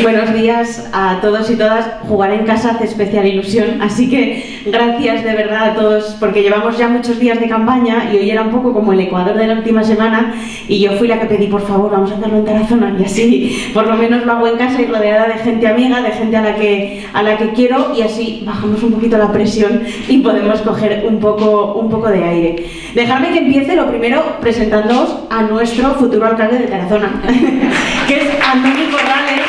Buenos días a todos y todas. Jugar en casa hace especial ilusión, así que gracias de verdad a todos, porque llevamos ya muchos días de campaña y hoy era un poco como el Ecuador de la última semana y yo fui la que pedí, por favor, vamos a hacerlo en Tarazona, y así por lo menos lo hago en casa y rodeada de gente amiga, de gente a la que quiero, y así bajamos un poquito la presión y podemos coger un poco de aire. Dejadme que empiece lo primero presentándoos a nuestro futuro alcalde de Tarazona, que es Andoni Corrales,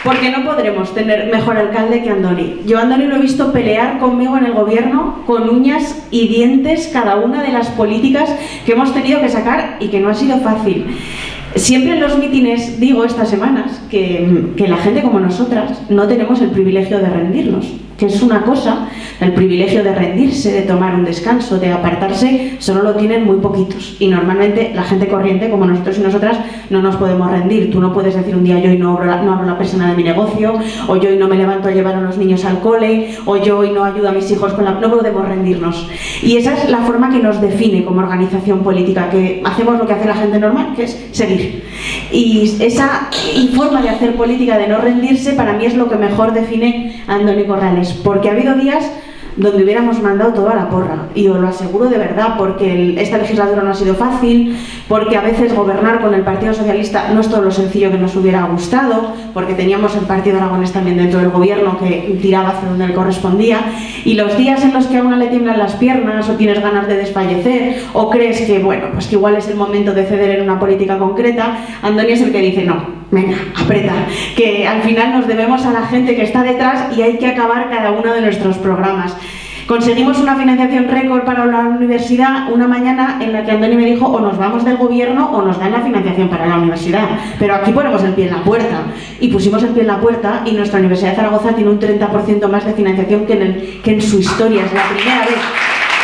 porque no podremos tener mejor alcalde que Andoni. Yo a Andoni lo he visto pelear conmigo en el gobierno con uñas y dientes cada una de las políticas que hemos tenido que sacar y que no ha sido fácil. Siempre en los mítines digo estas semanas que la gente como nosotras no tenemos el privilegio de rendirnos, que es una cosa, el privilegio de rendirse, de tomar un descanso, de apartarse, solo lo tienen muy poquitos, y normalmente la gente corriente como nosotros y nosotras no nos podemos rendir. Tú no puedes decir un día yo hoy no abro la persiana de mi negocio, o yo hoy no me levanto a llevar a los niños al cole, o yo hoy no ayudo a mis hijos con la... No podemos rendirnos, y esa es la forma que nos define como organización política, que hacemos lo que hace la gente normal, que es seguir. Y esa forma de hacer política, de no rendirse, para mí es lo que mejor define a Andoni Corrales, porque ha habido días donde hubiéramos mandado todo a la porra, y os lo aseguro de verdad, porque esta legislatura no ha sido fácil, porque a veces gobernar con el Partido Socialista no es todo lo sencillo que nos hubiera gustado, porque teníamos el Partido Aragonés también dentro del gobierno que tiraba hacia donde le correspondía, y los días en los que a una le tiemblan las piernas, o tienes ganas de desfallecer, o crees que, bueno, pues que igual es el momento de ceder en una política concreta, Andoni es el que dice, no, venga, aprieta, que al final nos debemos a la gente que está detrás y hay que acabar cada uno de nuestros programas. Conseguimos una financiación récord para la universidad una mañana en la que Andoni me dijo, o nos vamos del gobierno o nos dan la financiación para la universidad, pero aquí ponemos el pie en la puerta, y pusimos el pie en la puerta, y nuestra Universidad de Zaragoza tiene un 30% más de financiación que en su historia. Es la primera vez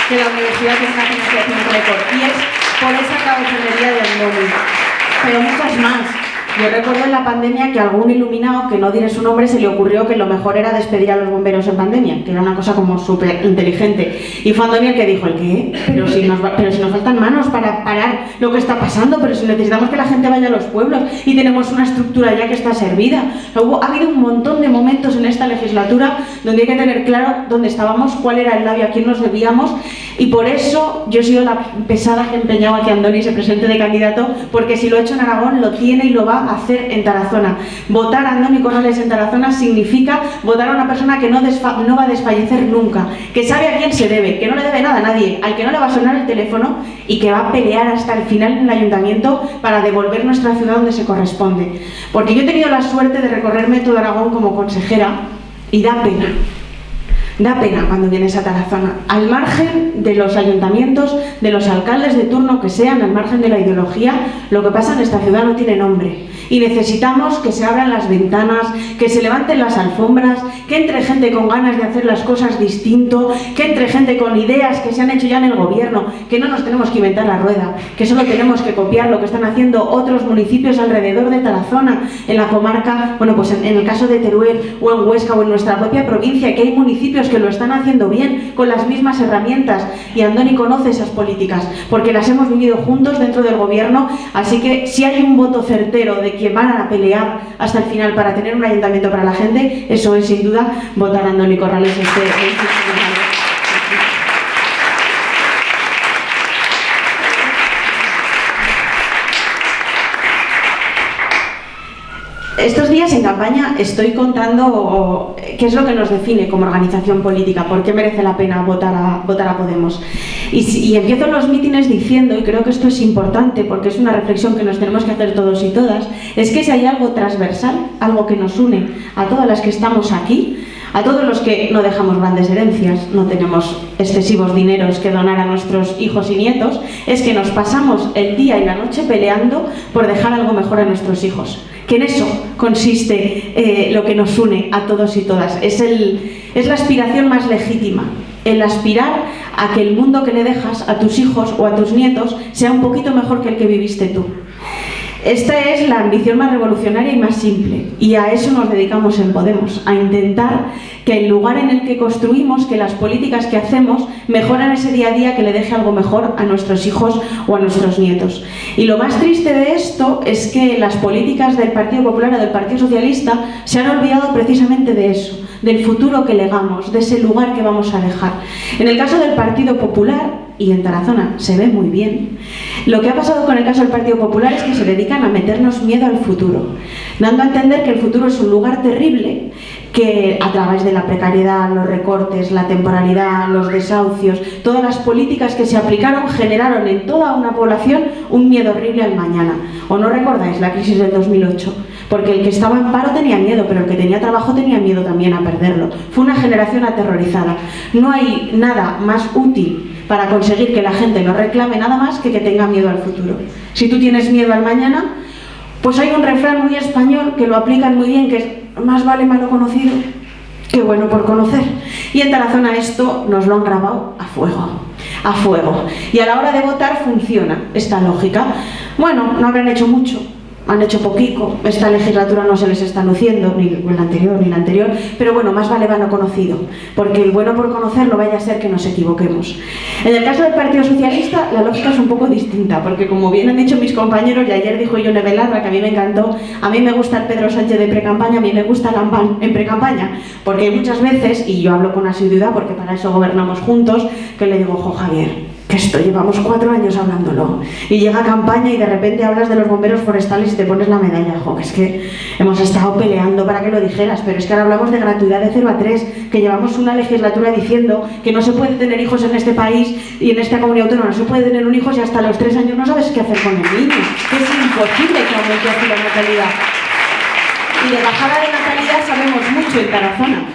que la universidad tiene una financiación récord, y es por esa cabezonería de Andoni, pero muchas más. Yo recuerdo en la pandemia que a algún iluminado, que no diré su nombre, se le ocurrió que lo mejor era despedir a los bomberos en pandemia, que era una cosa como súper inteligente. Y fue Andoni el que dijo, ¿el qué? Pero si nos faltan manos para parar lo que está pasando, pero si necesitamos que la gente vaya a los pueblos y tenemos una estructura ya que está servida. Ha habido un montón de momentos en esta legislatura donde hay que tener claro dónde estábamos, cuál era el labio, a quién nos debíamos, y por eso yo he sido la pesada que empeñaba a que Andoni se presente de candidato, porque si lo ha hecho en Aragón, lo tiene y lo va a hacer en Tarazona. Votar a Andoni Corrales en Tarazona significa votar a una persona que no va a desfallecer nunca, que sabe a quién se debe, que no le debe nada a nadie, al que no le va a sonar el teléfono, y que va a pelear hasta el final en el ayuntamiento para devolver nuestra ciudad donde se corresponde. Porque yo he tenido la suerte de recorrerme todo Aragón como consejera, y da pena. Da pena cuando vienes a Tarazona, al margen de los ayuntamientos, de los alcaldes de turno que sean, al margen de la ideología, lo que pasa en esta ciudad no tiene nombre. Y necesitamos que se abran las ventanas, que se levanten las alfombras, que entre gente con ganas de hacer las cosas distinto, que entre gente con ideas que se han hecho ya en el gobierno, que no nos tenemos que inventar la rueda, que solo tenemos que copiar lo que están haciendo otros municipios alrededor de Tarazona, en la comarca, bueno, pues en el caso de Teruel, o en Huesca, o en nuestra propia provincia, que hay municipios que lo están haciendo bien, con las mismas herramientas, y Andoni conoce esas políticas, porque las hemos vivido juntos dentro del gobierno. Así que si hay un voto certero de que van a pelear hasta el final para tener un ayuntamiento para la gente, eso es sin duda votar a Andoni Corrales Estos días en campaña estoy contando qué es lo que nos define como organización política, por qué merece la pena votar a Podemos. Y empiezo los mítines diciendo, y creo que esto es importante porque es una reflexión que nos tenemos que hacer todos y todas, es que si hay algo transversal, algo que nos une a todas las que estamos aquí, a todos los que no dejamos grandes herencias, no tenemos excesivos dineros que donar a nuestros hijos y nietos, es que nos pasamos el día y la noche peleando por dejar algo mejor a nuestros hijos. Que en eso consiste lo que nos une a todos y todas. Es la aspiración más legítima, el aspirar a que el mundo que le dejas a tus hijos o a tus nietos sea un poquito mejor que el que viviste tú. Esta es la ambición más revolucionaria y más simple, y a eso nos dedicamos en Podemos, a intentar que el lugar en el que construimos, que las políticas que hacemos mejoren ese día a día, que le deje algo mejor a nuestros hijos o a nuestros nietos. Y lo más triste de esto es que las políticas del Partido Popular o del Partido Socialista se han olvidado precisamente de eso, del futuro que legamos, de ese lugar que vamos a dejar. En el caso del Partido Popular, y en Tarazona se ve muy bien, lo que ha pasado con el caso del Partido Popular es que se dedican a meternos miedo al futuro, dando a entender que el futuro es un lugar terrible, que a través de la precariedad, los recortes, la temporalidad, los desahucios, todas las políticas que se aplicaron generaron en toda una población un miedo horrible al mañana. ¿O no recordáis la crisis del 2008? Porque el que estaba en paro tenía miedo, pero el que tenía trabajo tenía miedo también a perderlo. Fue una generación aterrorizada. No hay nada más útil para conseguir que la gente no reclame nada más que tenga miedo al futuro. Si tú tienes miedo al mañana, pues hay un refrán muy español que lo aplican muy bien, que es más vale malo conocido que bueno por conocer. Y en Tarazona esto nos lo han grabado a fuego. A fuego. Y a la hora de votar funciona esta lógica. Bueno, no habrán hecho mucho, han hecho poquito, esta legislatura no se les está luciendo, ni la anterior, pero bueno, más vale vano conocido, porque el bueno por conocerlo vaya a ser que nos equivoquemos. En el caso del Partido Socialista, la lógica es un poco distinta, porque como bien han dicho mis compañeros, y ayer dijo Yone Belarra, que a mí me encantó, a mí me gusta el Pedro Sánchez de precampaña, a mí me gusta Lambán en precampaña, porque muchas veces, y yo hablo con asiduidad, porque para eso gobernamos juntos, que le digo, jo Javier, que esto llevamos 4 años hablándolo, y llega campaña y de repente hablas de los bomberos forestales y te pones la medalla, jo, que es que hemos estado peleando para que lo dijeras, pero es que ahora hablamos de gratuidad de 0 a 3, que llevamos una legislatura diciendo que no se puede tener hijos en este país y en esta comunidad autónoma, no se puede tener un hijo si hasta los 3 años no sabes qué hacer con el niño, que es imposible que aumente así la natalidad. Y de bajada de natalidad sabemos mucho en Tarazona,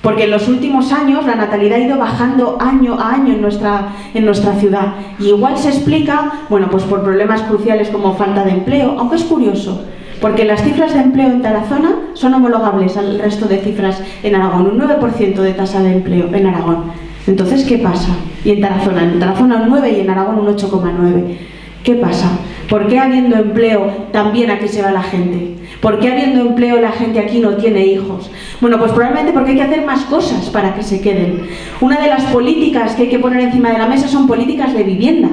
porque en los últimos años la natalidad ha ido bajando año a año en nuestra ciudad. Y igual se explica, bueno, pues por problemas cruciales como falta de empleo, aunque es curioso, porque las cifras de empleo en Tarazona son homologables al resto de cifras en Aragón, un 9% de tasa de empleo en Aragón. Entonces, ¿qué pasa? Y en Tarazona un 9 y en Aragón un 8,9. ¿Qué pasa? ¿Por qué habiendo empleo también aquí se va la gente? ¿Por qué habiendo empleo la gente aquí no tiene hijos? Bueno, pues probablemente porque hay que hacer más cosas para que se queden. Una de las políticas que hay que poner encima de la mesa son políticas de vivienda.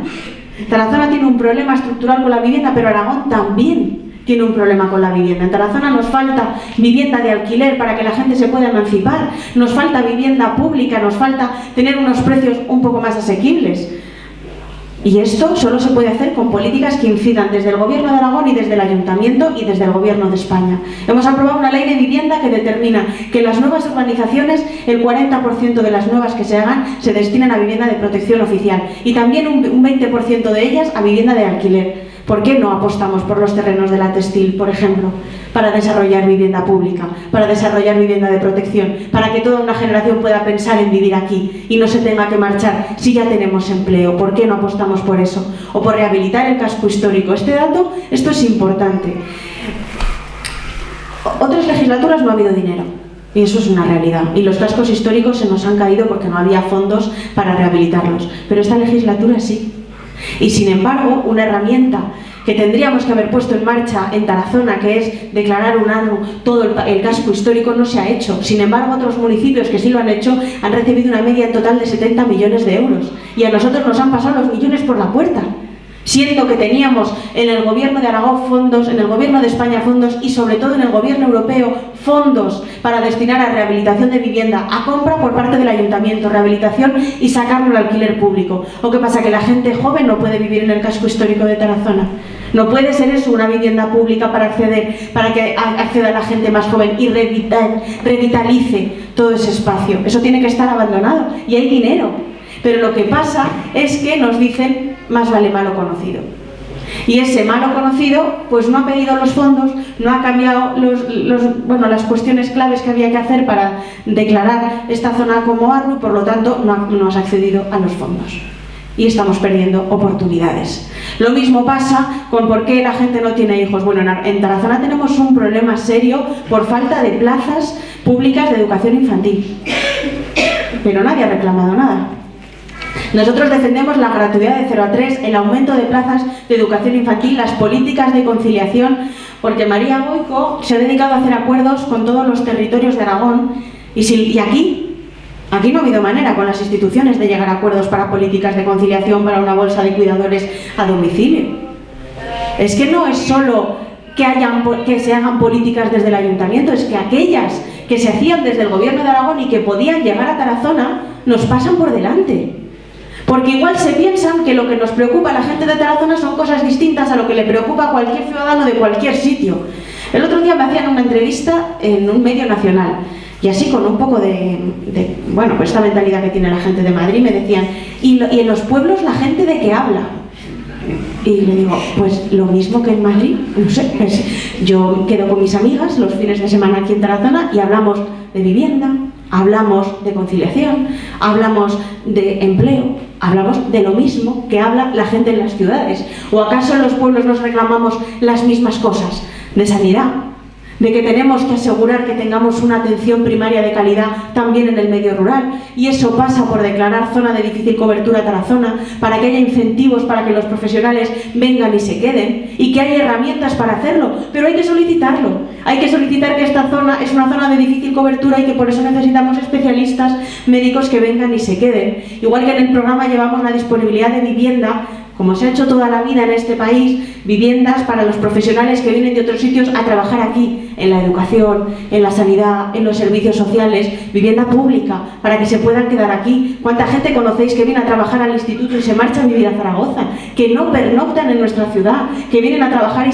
Tarazona tiene un problema estructural con la vivienda, pero Aragón también tiene un problema con la vivienda. En Tarazona nos falta vivienda de alquiler para que la gente se pueda emancipar, nos falta vivienda pública, nos falta tener unos precios un poco más asequibles. Y esto solo se puede hacer con políticas que incidan desde el Gobierno de Aragón y desde el Ayuntamiento y desde el Gobierno de España. Hemos aprobado una ley de vivienda que determina que las nuevas urbanizaciones, el 40% de las nuevas que se hagan, se destinan a vivienda de protección oficial y también un 20% de ellas a vivienda de alquiler. ¿Por qué no apostamos por los terrenos de la textil, por ejemplo, para desarrollar vivienda pública, para desarrollar vivienda de protección, para que toda una generación pueda pensar en vivir aquí y no se tenga que marchar si ya tenemos empleo? ¿Por qué no apostamos por eso? O por rehabilitar el casco histórico. Esto es importante. Otras legislaturas no ha habido dinero. Y eso es una realidad. Y los cascos históricos se nos han caído porque no había fondos para rehabilitarlos. Pero esta legislatura sí. Y sin embargo, una herramienta que tendríamos que haber puesto en marcha en Tarazona, que es declarar un año todo el casco histórico, no se ha hecho. Sin embargo, otros municipios que sí lo han hecho han recibido una media en total de 70 millones de euros. Y a nosotros nos han pasado los millones por la puerta. Siendo que teníamos en el Gobierno de Aragón fondos, en el Gobierno de España fondos y sobre todo en el Gobierno europeo fondos para destinar a rehabilitación de vivienda, a compra por parte del Ayuntamiento, rehabilitación y sacarlo al alquiler público. ¿O qué pasa? Que la gente joven no puede vivir en el casco histórico de Tarazona. No puede ser eso una vivienda pública para que acceda la gente más joven y revitalice todo ese espacio. Eso tiene que estar abandonado y hay dinero. Pero lo que pasa es que nos dicen más vale malo conocido. Y ese malo conocido pues no ha pedido los fondos, no ha cambiado las cuestiones claves que había que hacer para declarar esta zona como ARRU y por lo tanto no has accedido a los fondos. Y estamos perdiendo oportunidades. Lo mismo pasa con por qué la gente no tiene hijos. Bueno, en Tarazona tenemos un problema serio por falta de plazas públicas de educación infantil. Pero nadie ha reclamado nada. Nosotros defendemos la gratuidad de 0 a 3, el aumento de plazas de educación infantil, las políticas de conciliación, porque María Goico se ha dedicado a hacer acuerdos con todos los territorios de Aragón y aquí no ha habido manera con las instituciones de llegar a acuerdos para políticas de conciliación, para una bolsa de cuidadores a domicilio. Es que no es solo que se hagan políticas desde el ayuntamiento, es que aquellas que se hacían desde el gobierno de Aragón y que podían llegar a Tarazona nos pasan por delante. Porque igual se piensan que lo que nos preocupa a la gente de Tarazona son cosas distintas a lo que le preocupa a cualquier ciudadano de cualquier sitio. El otro día me hacían una entrevista en un medio nacional y así con un poco bueno, pues esta mentalidad que tiene la gente de Madrid, me decían, ¿y en los pueblos la gente de qué habla? Y le digo, pues lo mismo que en Madrid, no sé, yo quedo con mis amigas los fines de semana aquí en Tarazona y hablamos de vivienda, hablamos de conciliación, hablamos de empleo, hablamos de lo mismo que habla la gente en las ciudades. ¿O acaso en los pueblos nos reclamamos las mismas cosas? De sanidad, de que tenemos que asegurar que tengamos una atención primaria de calidad también en el medio rural, y eso pasa por declarar zona de difícil cobertura Tarazona, para que haya incentivos para que los profesionales vengan y se queden, y que haya herramientas para hacerlo, pero hay que solicitarlo. Hay que solicitar que esta zona es una zona de difícil cobertura y que por eso necesitamos especialistas médicos que vengan y se queden. Igual que en el programa llevamos la disponibilidad de vivienda, como se ha hecho toda la vida en este país, viviendas para los profesionales que vienen de otros sitios a trabajar aquí, en la educación, en la sanidad, en los servicios sociales, vivienda pública, para que se puedan quedar aquí. ¿Cuánta gente conocéis que viene a trabajar al instituto y se marcha a vivir a Zaragoza? Que no pernoctan en nuestra ciudad, que vienen a trabajar y